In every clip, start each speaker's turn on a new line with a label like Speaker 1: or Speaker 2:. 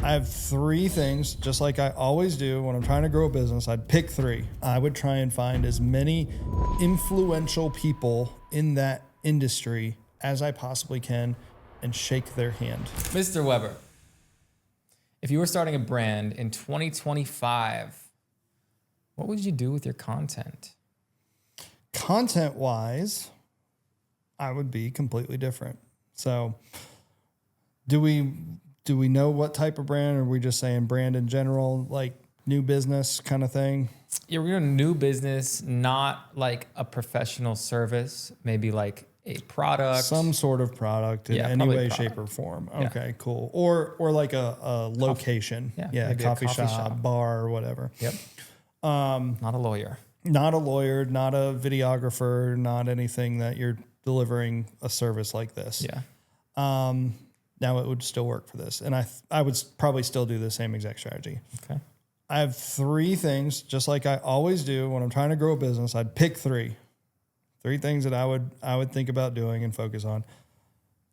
Speaker 1: I have three things, just like I always do when I'm trying to grow a business. I'd pick three. I would try and find as many influential people in that industry as I possibly can and shake their hand.
Speaker 2: Mr. Weber, if you were starting a brand in 2025, what would you do with your content?
Speaker 1: Content-wise, I would be completely different. So do we know what type of brand, or are we just saying brand in general, like new business kind of thing?
Speaker 2: Yeah, we're a new business, not like a professional service, maybe like a product.
Speaker 1: Some sort of product in any way, shape, or form. Okay, cool. Or like a location. Yeah, coffee shop, bar, or whatever.
Speaker 2: Yep. Not a lawyer.
Speaker 1: Not a lawyer, not a videographer, not anything that you're delivering a service like this.
Speaker 2: Yeah.
Speaker 1: Now it would still work for this. And I would probably still do the same exact strategy.
Speaker 2: Okay.
Speaker 1: I have three things, just like I always do when I'm trying to grow a business. I'd pick three things that I would think about doing and focus on.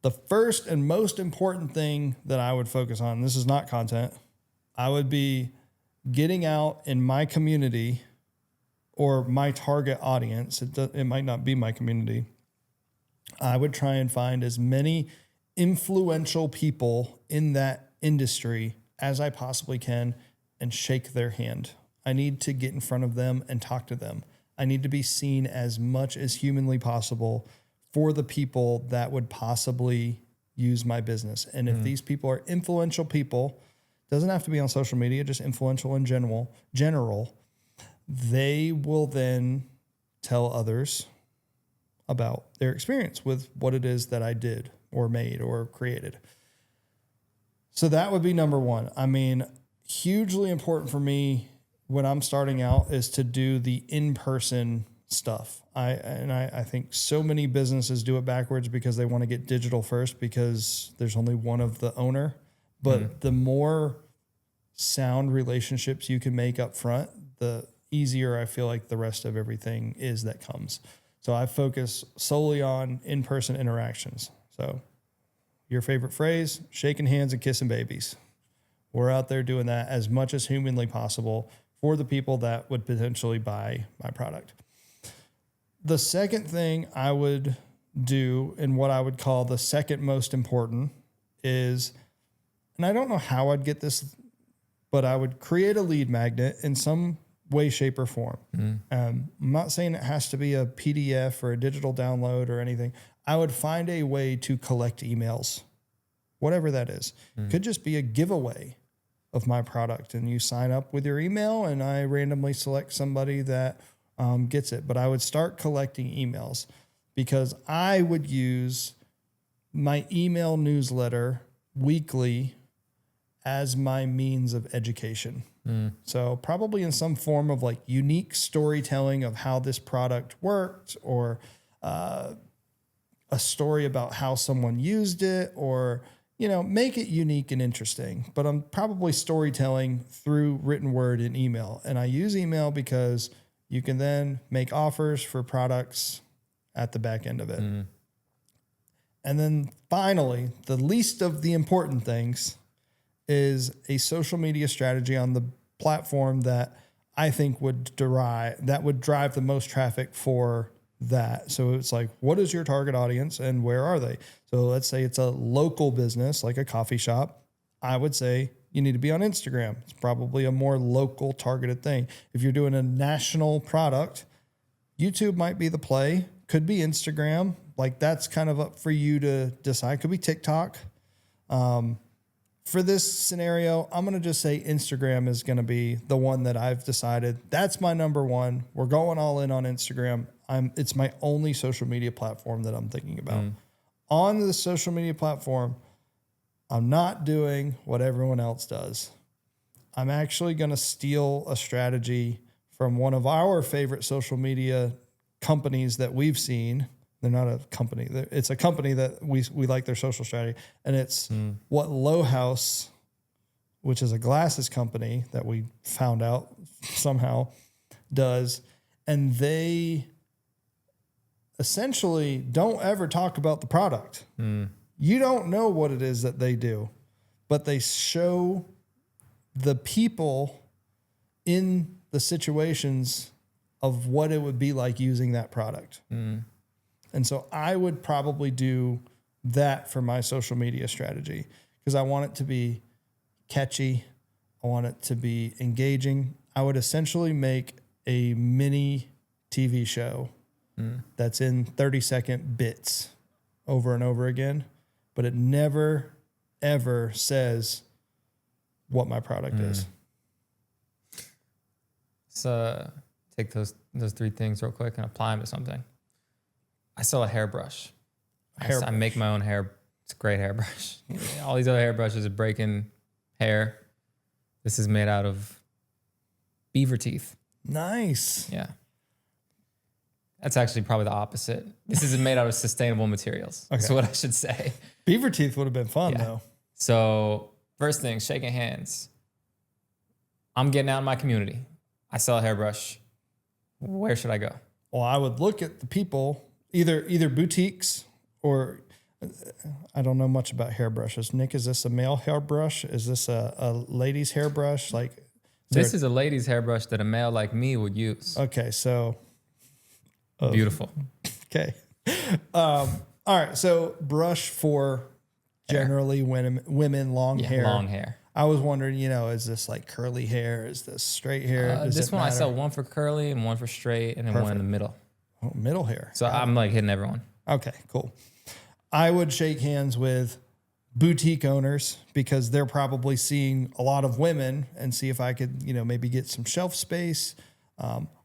Speaker 1: The first and most important thing that I would focus on, this is not content, I would be getting out in my community or my target audience. It might not be my community. I would try and find as many influential people in that industry as I possibly can and shake their hand. I need to get in front of them and talk to them. I need to be seen as much as humanly possible for the people that would possibly use my business. And if these people are influential people, doesn't have to be on social media, just influential in general, they will then tell others about their experience with what it is that I did or made or created. So that would be number one. I mean, hugely important for me when I'm starting out is to do the in-person stuff. I think so many businesses do it backwards because they want to get digital first because there's only one of the owner. But the more sound relationships you can make up front, the easier I feel like the rest of everything is that comes. So I focus solely on in-person interactions. So your favorite phrase, shaking hands and kissing babies. We're out there doing that as much as humanly possible for the people that would potentially buy my product. The second thing I would do, and what I would call the second most important, is, and I don't know how I'd get this, but I would create a lead magnet in some way, shape, or form. I'm not saying it has to be a PDF or a digital download or anything. I would find a way to collect emails, whatever that is. Could just be a giveaway of my product, and you sign up with your email, and I randomly select somebody that gets it. But I would start collecting emails because I would use my email newsletter weekly as my means of education. So probably in some form of like unique storytelling of how this product worked, or a story about how someone used it, or, you know, make it unique and interesting. But I'm probably storytelling through written word and email. And I use email because you can then make offers for products at the back end of it. And then finally, the least of the important things is a social media strategy on the platform that I think would drive the most traffic for that. So it's like, what is your target audience and where are they? So let's say it's a local business like a coffee shop. I would say you need to be on Instagram. It's probably a more local targeted thing. If you're doing a national product, YouTube might be the play. Could be Instagram. Like, that's kind of up for you to decide. Could be TikTok. For this scenario, I'm going to just say Instagram is going to be the one that I've decided. That's my number one. We're going all in on Instagram. It's my only social media platform that I'm thinking about. On the social media platform, I'm not doing what everyone else does. I'm actually going to steal a strategy from one of our favorite social media companies that we've seen. They're not a company. It's a company that we like their social strategy. And it's what Low House, which is a glasses company that we found out somehow, does. And they essentially don't ever talk about the product. You don't know what it is that they do, but they show the people in the situations of what it would be like using that product. And so I would probably do that for my social media strategy because I want it to be catchy. I want it to be engaging. I would essentially make a mini TV show that's in 30-second bits over and over again, but it never, ever says what my product is.
Speaker 2: So take those 3 things real quick and apply them to something. I sell a hairbrush. I make my own hair. It's a great hairbrush. All these other hairbrushes are breaking hair. This is made out of beaver teeth.
Speaker 1: Nice.
Speaker 2: Yeah. That's actually probably the opposite. This is made out of sustainable materials. Okay. That's what I should say.
Speaker 1: Beaver teeth would have been fun though.
Speaker 2: So first thing, shaking hands. I'm getting out in my community. I sell a hairbrush. Where should I go?
Speaker 1: Well, I would look at the people, either boutiques or I don't know much about hairbrushes. Nick, is this a male hairbrush? Is this a lady's hairbrush? Like
Speaker 2: this is a lady's hairbrush that a male like me would use.
Speaker 1: Okay, so
Speaker 2: beautiful.
Speaker 1: Okay. All right. So brush for generally women long hair.
Speaker 2: Long hair.
Speaker 1: I was wondering, is this like curly hair? Is this straight hair?
Speaker 2: This one I sell one for curly and one for straight and then one in the middle.
Speaker 1: Oh, middle hair.
Speaker 2: So I'm like hitting everyone.
Speaker 1: Okay, cool. I would shake hands with boutique owners because they're probably seeing a lot of women and see if I could, maybe get some shelf space.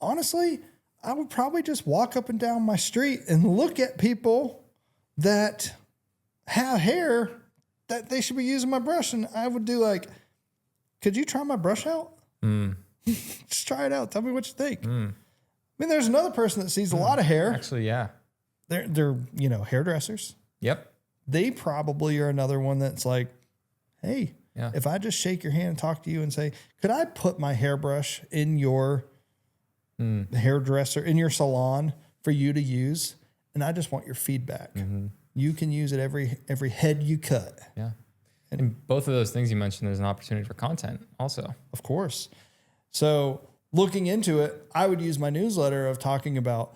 Speaker 1: Honestly, I would probably just walk up and down my street and look at people that have hair that they should be using my brush. And I would do like, could you try my brush out? Just try it out. Tell me what you think. I mean, there's another person that sees a lot of hair.
Speaker 2: Actually, yeah.
Speaker 1: They're hairdressers.
Speaker 2: Yep.
Speaker 1: They probably are another one that's like, hey, if I just shake your hand and talk to you and say, could I put my hairbrush in your hairdresser, in your salon for you to use? And I just want your feedback. You can use it every head you cut.
Speaker 2: Yeah. And both of those things you mentioned, there's an opportunity for content also.
Speaker 1: Of course. So looking into it, I would use my newsletter of talking about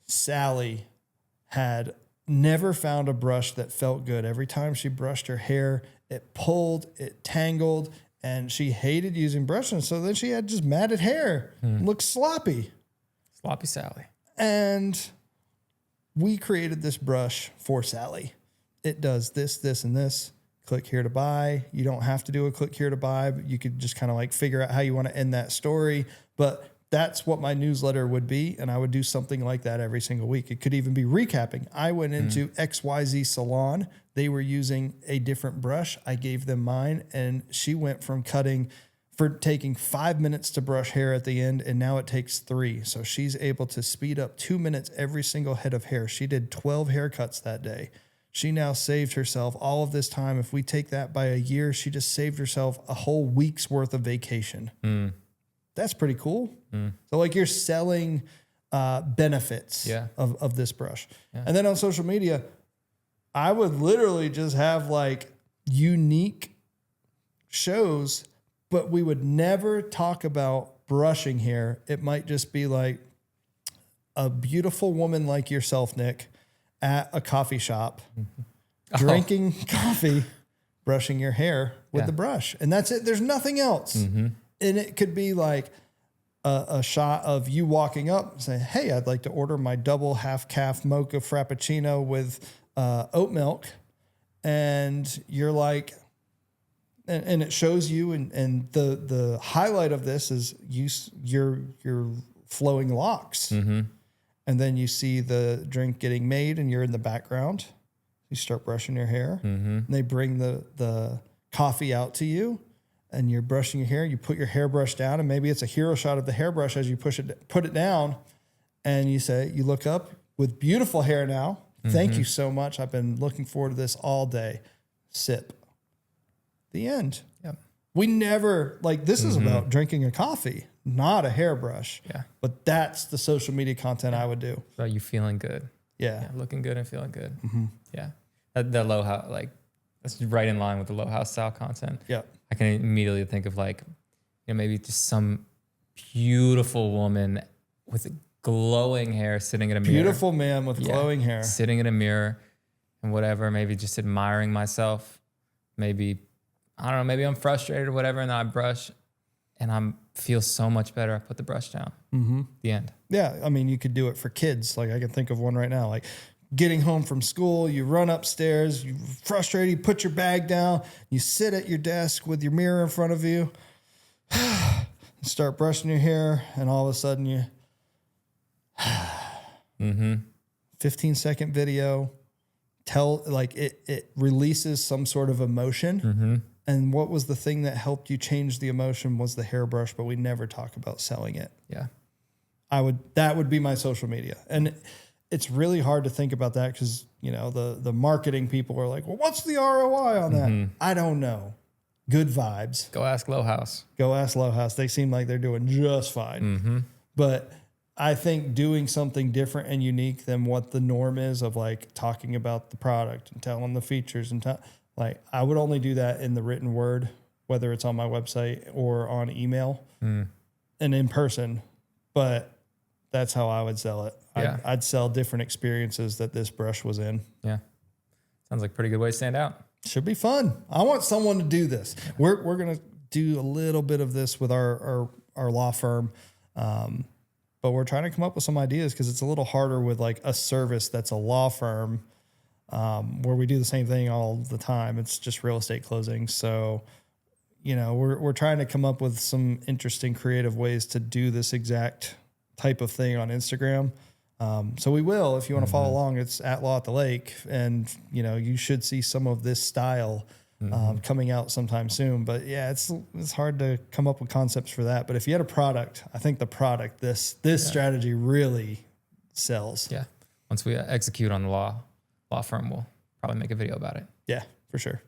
Speaker 1: Sally had never found a brush that felt good. Every time she brushed her hair, it pulled, it tangled, and she hated using brushes. So then she had just matted hair, looked sloppy.
Speaker 2: Sloppy Sally.
Speaker 1: And we created this brush for Sally. It does this, this, and this. Click here to buy. You don't have to do a click here to buy, but you could just kind of like figure out how you want to end that story. But that's what my newsletter would be. And I would do something like that every single week. It could even be recapping. I went into XYZ Salon. They were using a different brush. I gave them mine. And she went from taking 5 minutes to brush hair at the end. And now it takes 3. So she's able to speed up 2 minutes every single head of hair. She did 12 haircuts that day. She now saved herself all of this time. If we take that by a year, she just saved herself a whole week's worth of vacation. That's pretty cool. So like you're selling benefits of this brush. Yeah. And then on social media, I would literally just have like unique shows, but we would never talk about brushing hair. It might just be like a beautiful woman like yourself, Nick, at a coffee shop, drinking coffee, brushing your hair with the brush. And that's it. There's nothing else. And it could be like a shot of you walking up and saying, hey, I'd like to order my double half calf mocha frappuccino with oat milk. And you're like, and it shows you, and the highlight of this is your flowing locks. And then you see the drink getting made and you're in the background. You start brushing your hair. And they bring the coffee out to you and you're brushing your hair. You put your hairbrush down and maybe it's a hero shot of the hairbrush as you put it down. And you look up with beautiful hair now. Thank you so much. I've been looking forward to this all day. Sip. The end.
Speaker 2: Yep.
Speaker 1: We never, this is about drinking a coffee, not a hairbrush.
Speaker 2: Yeah.
Speaker 1: But that's the social media content I would do.
Speaker 2: About you feeling good.
Speaker 1: Yeah.
Speaker 2: Looking good and feeling good. Yeah. That low house, that's right in line with the low house style content.
Speaker 1: Yeah.
Speaker 2: I can immediately think of like, maybe just some beautiful woman with glowing hair sitting in a mirror.
Speaker 1: Beautiful man with glowing hair.
Speaker 2: Sitting in a mirror and whatever, maybe just admiring myself. Maybe, I don't know, maybe I'm frustrated or whatever, and then I brush and I feel so much better. I put the brush down. The end.
Speaker 1: Yeah. I mean, you could do it for kids. Like I can think of one right now, like getting home from school, you run upstairs, you're frustrated, you put your bag down, you sit at your desk with your mirror in front of you, you start brushing your hair, and all of a sudden you 15-second video, it releases some sort of emotion. And what was the thing that helped you change the emotion was the hairbrush, but we never talk about selling it.
Speaker 2: Yeah.
Speaker 1: That would be my social media. And it's really hard to think about that because, the marketing people are like, well, what's the ROI on that? I don't know. Good vibes.
Speaker 2: Go ask Low House.
Speaker 1: They seem like they're doing just fine. But I think doing something different and unique than what the norm is of like talking about the product and telling the features and I would only do that in the written word, whether it's on my website or on email and in person. But that's how I would sell it.
Speaker 2: Yeah.
Speaker 1: I'd sell different experiences that this brush was in.
Speaker 2: Yeah. Sounds like a pretty good way to stand out.
Speaker 1: Should be fun. I want someone to do this. We're going to do a little bit of this with our law firm. But we're trying to come up with some ideas because it's a little harder with like a service that's a law firm where we do the same thing all the time. It's just real estate closings. So, we're trying to come up with some interesting creative ways to do this exact type of thing on Instagram. So we will, if you want to follow along, it's at Law at the Lake, and you should see some of this style coming out sometime soon. But yeah, it's hard to come up with concepts for that. But if you had a product, I think the product, this strategy really sells.
Speaker 2: Yeah. Once we execute on the law firm, we'll probably make a video about it.
Speaker 1: Yeah, for sure.